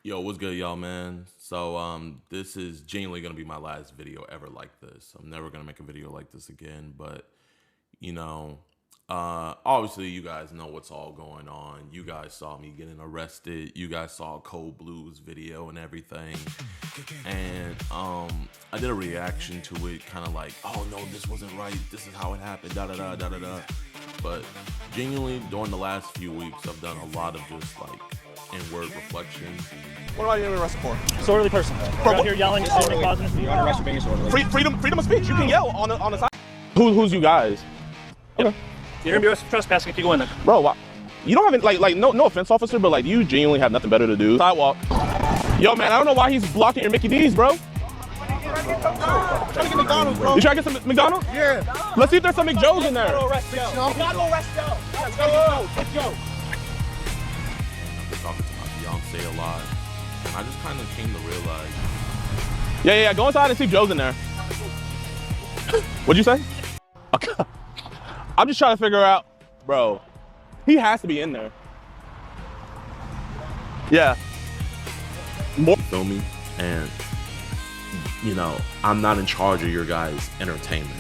Yo, what's good, y'all, man? So, this is genuinely gonna be my last video ever like this. I'm never gonna make a video like this again, but, you know, obviously you guys know what's all going on. You guys saw me getting arrested. You guys saw Cold Blue's video and everything. And, I did a reaction to it, kind of like, oh, no, this wasn't right. This is how it happened, da-da-da, da-da-da. But genuinely, during the last few weeks, I've done a lot of just, like, inward reflection. What are you getting arrested for? Disorderly person. We're out here yelling, causing a speech. Freedom of speech. You can yell on the side. Who's you guys? Yep. Okay. You're gonna be trespassing if you go in there. Bro, why? You don't have any, no offense, officer, but like, you genuinely have nothing better to do. Sidewalk. Yo, man, I don't know why he's blocking your Mickey D's, bro. Trying to get McDonald's, bro. You trying to get some McDonald's? Yeah. Let's see if there's some McJoes in there. Let's go. I've been talking to my fiance a lot, and I just kind of came to realize. Yeah, go inside and see if Joe's in there. What'd you say? Okay. I'm just trying to figure out, bro, he has to be in there. Yeah. You feel me? And, you know, I'm not in charge of your guys' entertainment.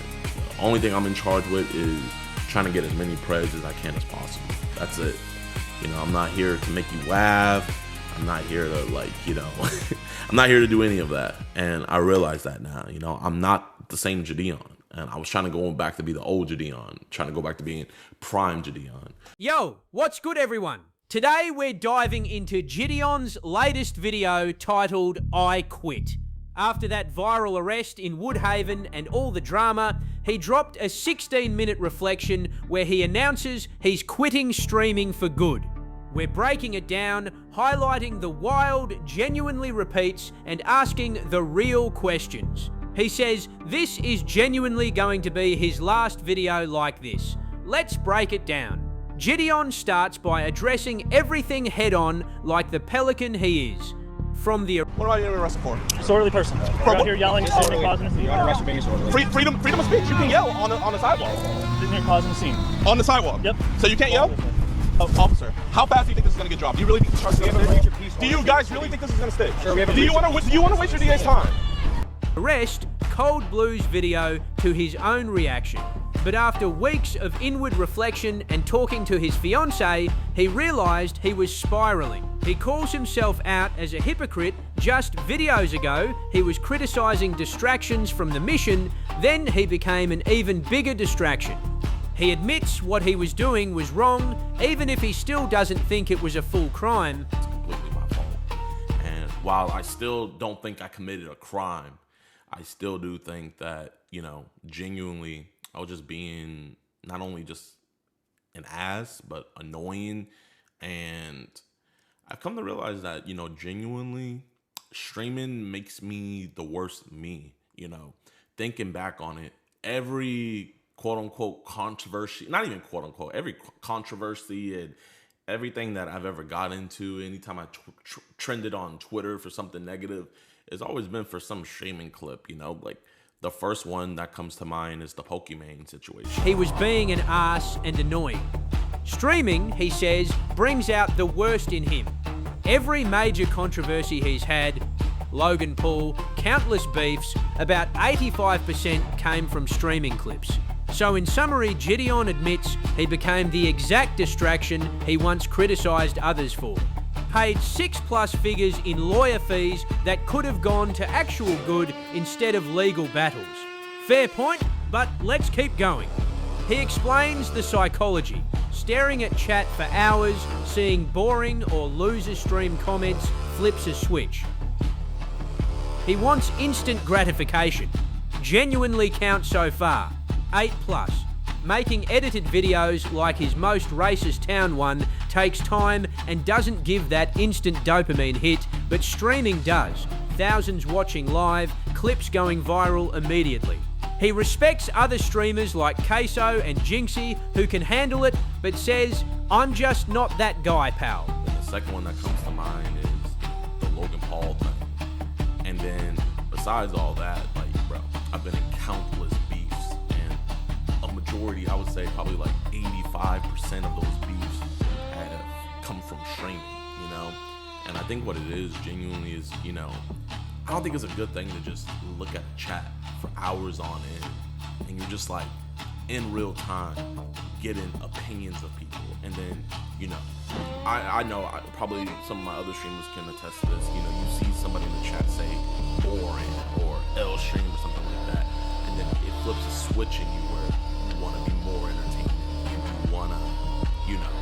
The only thing I'm in charge with is trying to get as many preds as I can as possible. That's it. You know, I'm not here to make you laugh. I'm not here to, like, you know, I'm not here to do any of that. And I realize that now, you know, I'm not the same Jidion. And I was trying to go back to be the old Jidion, trying to go back to being prime Jidion. Yo, what's good, everyone? Today we're diving into Jidion's latest video titled I Quit. After that viral arrest in Woodhaven and all the drama, he dropped a 16-minute reflection where he announces he's quitting streaming for good. We're breaking it down, highlighting the wild, genuinely repeats, and asking the real questions. He says this is genuinely going to be his last video like this. Let's break it down. Jidion starts by addressing everything head-on like the pelican he is. From the... What are you getting arrested for? Disorderly person. We're out here yelling, causing a speech. Freedom of speech. You can yell on the sidewalk. Sitting here causing a scene. On the sidewalk? Yep. So you can't yell? Oh, officer, how fast do you think this is going to get dropped? Do you really think the charge is going to stick? Do you guys really think this is going to stick? Sure, do you want to waste your DA's time? Arrest Cold Blue's video to his own reaction. But after weeks of inward reflection and talking to his fiancée, he realised he was spiralling. He calls himself out as a hypocrite. Just videos ago, he was criticising distractions from the mission, then he became an even bigger distraction. He admits what he was doing was wrong, even if he still doesn't think it was a full crime. It's completely my fault. And while I still don't think I committed a crime, I still do think that, you know, genuinely, I was just being not only just an ass, but annoying. And I've come to realize that, you know, genuinely, streaming makes me the worst me, you know. Thinking back on it, every quote-unquote controversy, not even quote-unquote, every controversy and everything that I've ever got into, anytime I trended on Twitter for something negative, it's always been for some streaming clip, you know, like the first one that comes to mind is the Pokemon situation. He was being an ass and annoying. Streaming, he says, brings out the worst in him. Every major controversy he's had, Logan Paul, countless beefs, about 85% came from streaming clips. So in summary, Jidion admits he became the exact distraction he once criticised others for. Paid 6+ figures in lawyer fees that could have gone to actual good instead of legal battles. Fair point, but let's keep going. He explains the psychology, staring at chat for hours, seeing boring or loser stream comments, flips a switch. He wants instant gratification. Genuinely count so far, 8+. Making edited videos like his most racist town one takes time and doesn't give that instant dopamine hit, but streaming does. Thousands watching live, clips going viral immediately. He respects other streamers like Queso and Jinxie who can handle it, but says, I'm just not that guy, pal. And the second one that comes to mind is the Logan Paul thing. And then besides all that, like, bro, I've been in countless beefs, and a majority, I would say probably like 85% of those beefs have come from streaming, you know? And I think what it is genuinely is, you know, I don't think it's a good thing to just look at a chat for hours on end and you're just like in real time getting opinions of people. And then, you know, I know probably some of my other streamers can attest to this. You know, you see somebody in the chat say boring or L stream or something like that, and then it flips a switch in you where you want to be more entertaining. You want to, you know,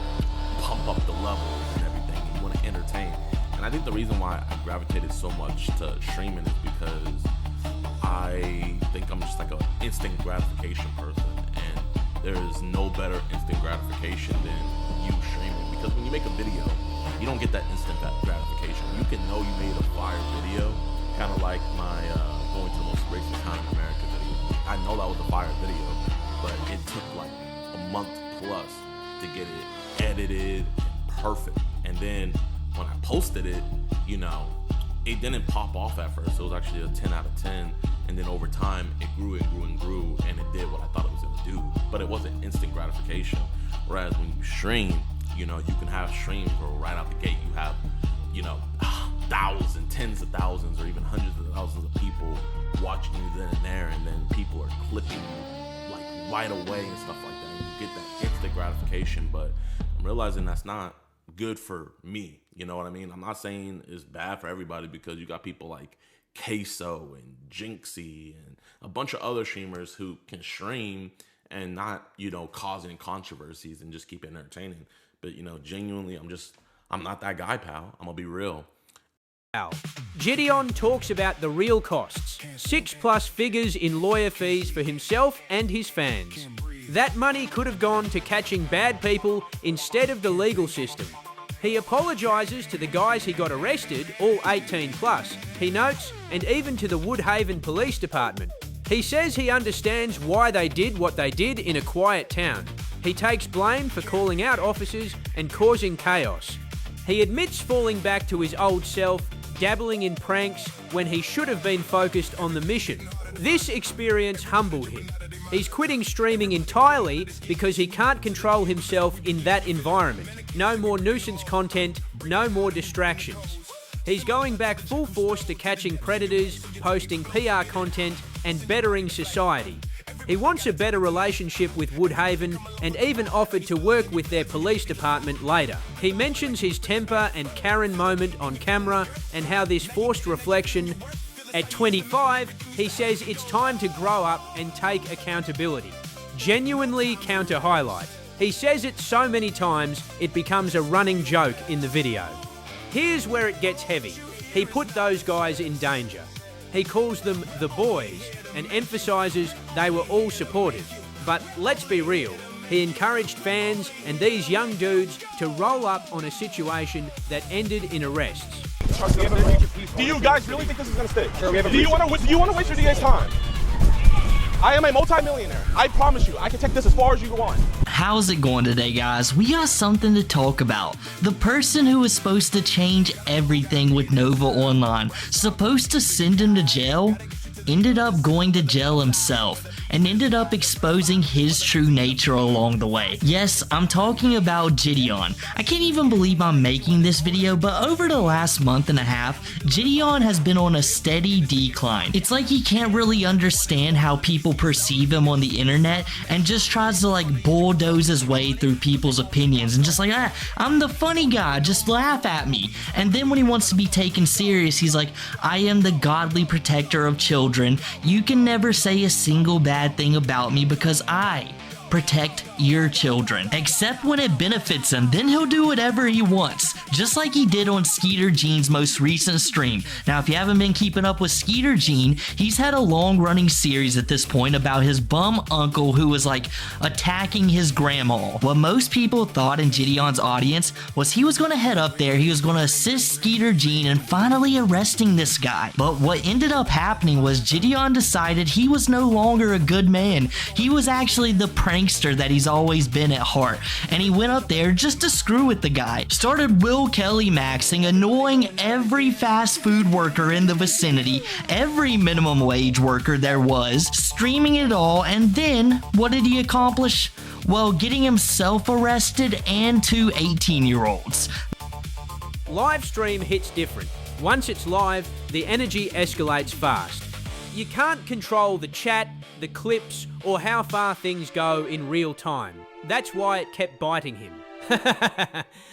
pump up the levels and everything. You want to entertain. And I think the reason why I gravitated so much to streaming is because I think I'm just like an instant gratification person, and there is no better instant gratification than you streaming. Because when you make a video, you don't get that instant gratification. You can know you made a fire video, kind of like my going to the most racist town in America video. I know that was a fire video, but it took like a month plus to get it edited and perfect. And then when I posted it, you know, it didn't pop off at first. It was actually a 10 out of 10. And then over time, it grew and grew and grew, and it did what I thought it was gonna do. But it wasn't instant gratification. Whereas when you stream, you know, you can have streams where right out the gate, you have, you know, thousands, tens of thousands, or even hundreds of thousands of people watching you then and there. And then people are clipping you like right away and stuff like that. And you get that instant gratification. But I'm realizing that's not good for me. You know what I mean? I'm not saying it's bad for everybody, because you got people like Queso and Jinxie and a bunch of other streamers who can stream and not, you know, causing controversies and just keep it entertaining. But, you know, genuinely, I'm not that guy, pal. I'm gonna be real. Jidion talks about the real costs. 6+ figures in lawyer fees for himself and his fans. That money could have gone to catching bad people instead of the legal system. He apologises to the guys he got arrested, all 18+, he notes, and even to the Woodhaven Police Department. He says he understands why they did what they did in a quiet town. He takes blame for calling out officers and causing chaos. He admits falling back to his old self, dabbling in pranks when he should have been focused on the mission. This experience humbled him. He's quitting streaming entirely because he can't control himself in that environment. No more nuisance content, no more distractions. He's going back full force to catching predators, posting PR content, and bettering society. He wants a better relationship with Woodhaven and even offered to work with their police department later. He mentions his temper and Karen moment on camera and how this forced reflection. At 25, he says it's time to grow up and take accountability. Genuinely counter highlight. He says it so many times, it becomes a running joke in the video. Here's where it gets heavy. He put those guys in danger. He calls them the boys and emphasises they were all supportive. But let's be real, he encouraged fans and these young dudes to roll up on a situation that ended in arrests. Do you guys really think this is gonna stick? Sure, do you want to waste your DA's time? I am a multi-millionaire. I promise you, I can take this as far as you want. How's it going today, guys? We got something to talk about. The person who was supposed to change everything with Nova Online, supposed to send him to jail, ended up going to jail himself and ended up exposing his true nature along the way. Yes, I'm talking about Jidion. I can't even believe I'm making this video, but over the last month and a half, Jidion has been on a steady decline. It's like he can't really understand how people perceive him on the internet and just tries to like bulldoze his way through people's opinions and just like, I'm the funny guy, just laugh at me. And then when he wants to be taken serious, he's like, I am the godly protector of children. You can never say a single bad thing about me because I protect your children. Except when it benefits him, then he'll do whatever he wants. Just like he did on Skeeter Jean's most recent stream. Now, if you haven't been keeping up with Skeeter Jean, he's had a long-running series at this point about his bum uncle who was like attacking his grandma. What most people thought in Jidion's audience was he was going to head up there, he was going to assist Skeeter Jean in finally arresting this guy. But what ended up happening was Jidion decided he was no longer a good man. He was actually the prankster that he's always been at heart, and he went up there just to screw with the guy. Started Will Kelly maxing, annoying every fast food worker in the vicinity, every minimum wage worker there was, streaming it all, and then what did he accomplish? Well, getting himself arrested and 2 18-year-olds. live stream hits different. Once it's live, the energy escalates fast. You can't control the chat, the clips, or how far things go in real time. That's why it kept biting him.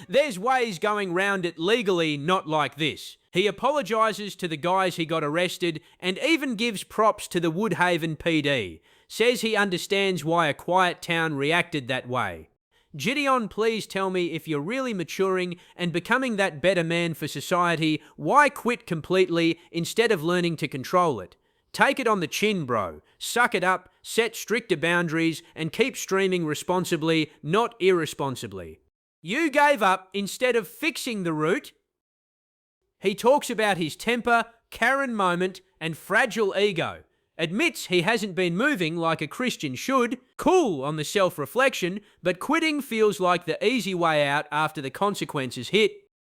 There's ways going round it legally, not like this. He apologises to the guys he got arrested and even gives props to the Woodhaven PD. Says he understands why a quiet town reacted that way. Jidion, please tell me if you're really maturing and becoming that better man for society, why quit completely instead of learning to control it? Take it on the chin, bro. Suck it up, set stricter boundaries, and keep streaming responsibly, not irresponsibly. You gave up instead of fixing the root. He talks about his temper, Karen moment, and fragile ego. Admits he hasn't been moving like a Christian should. Cool on the self-reflection, but quitting feels like the easy way out after the consequences hit.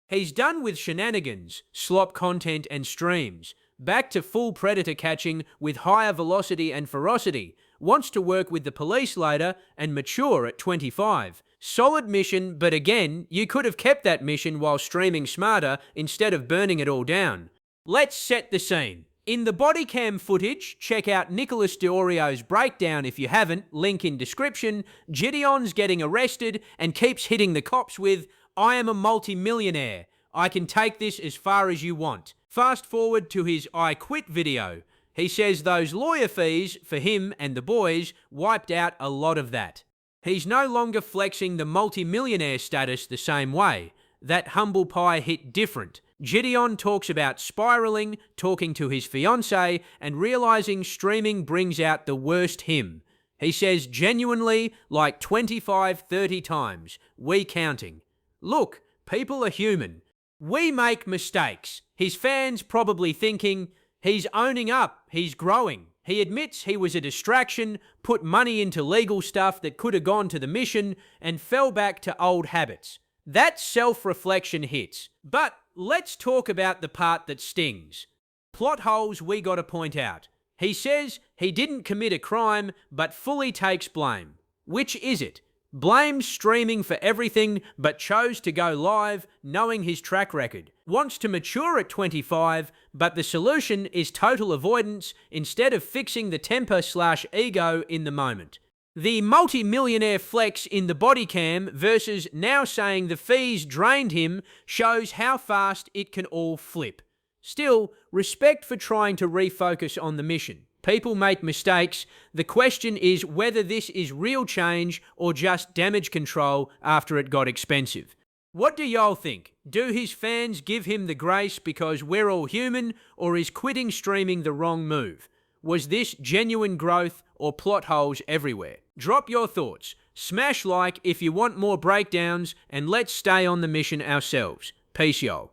He's done with shenanigans, slop content and streams. Back to full predator catching with higher velocity and ferocity. Wants to work with the police later and mature at 25. Solid mission, but again, you could have kept that mission while streaming smarter instead of burning it all down. Let's set the scene. In the bodycam footage, check out Nicholas Diorio's breakdown if you haven't, link in description. Jidion's getting arrested and keeps hitting the cops with, "I am a multi-millionaire. I can take this as far as you want." Fast forward to his I quit video. He says those lawyer fees for him and the boys wiped out a lot of that. He's no longer flexing the multi-millionaire status the same way. That humble pie hit different. Jidion talks about spiraling, talking to his fiancée, and realizing streaming brings out the worst him. He says genuinely like 25, 30 times. We counting. Look, people are human. We make mistakes. His fans probably thinking, he's owning up, he's growing. He admits he was a distraction, put money into legal stuff that could have gone to the mission, and fell back to old habits. That self-reflection hits. But let's talk about the part that stings. Plot holes we gotta point out. He says he didn't commit a crime, but fully takes blame. Which is it? Blames streaming for everything, but chose to go live, knowing his track record. Wants to mature at 25, but the solution is total avoidance instead of fixing the temper/ego in the moment. The multi-millionaire flex in the bodycam versus now saying the fees drained him shows how fast it can all flip. Still, respect for trying to refocus on the mission. People make mistakes. The question is whether this is real change or just damage control after it got expensive. What do y'all think? Do his fans give him the grace because we're all human, or is quitting streaming the wrong move? Was this genuine growth or plot holes everywhere? Drop your thoughts. Smash like if you want more breakdowns, and let's stay on the mission ourselves. Peace, y'all.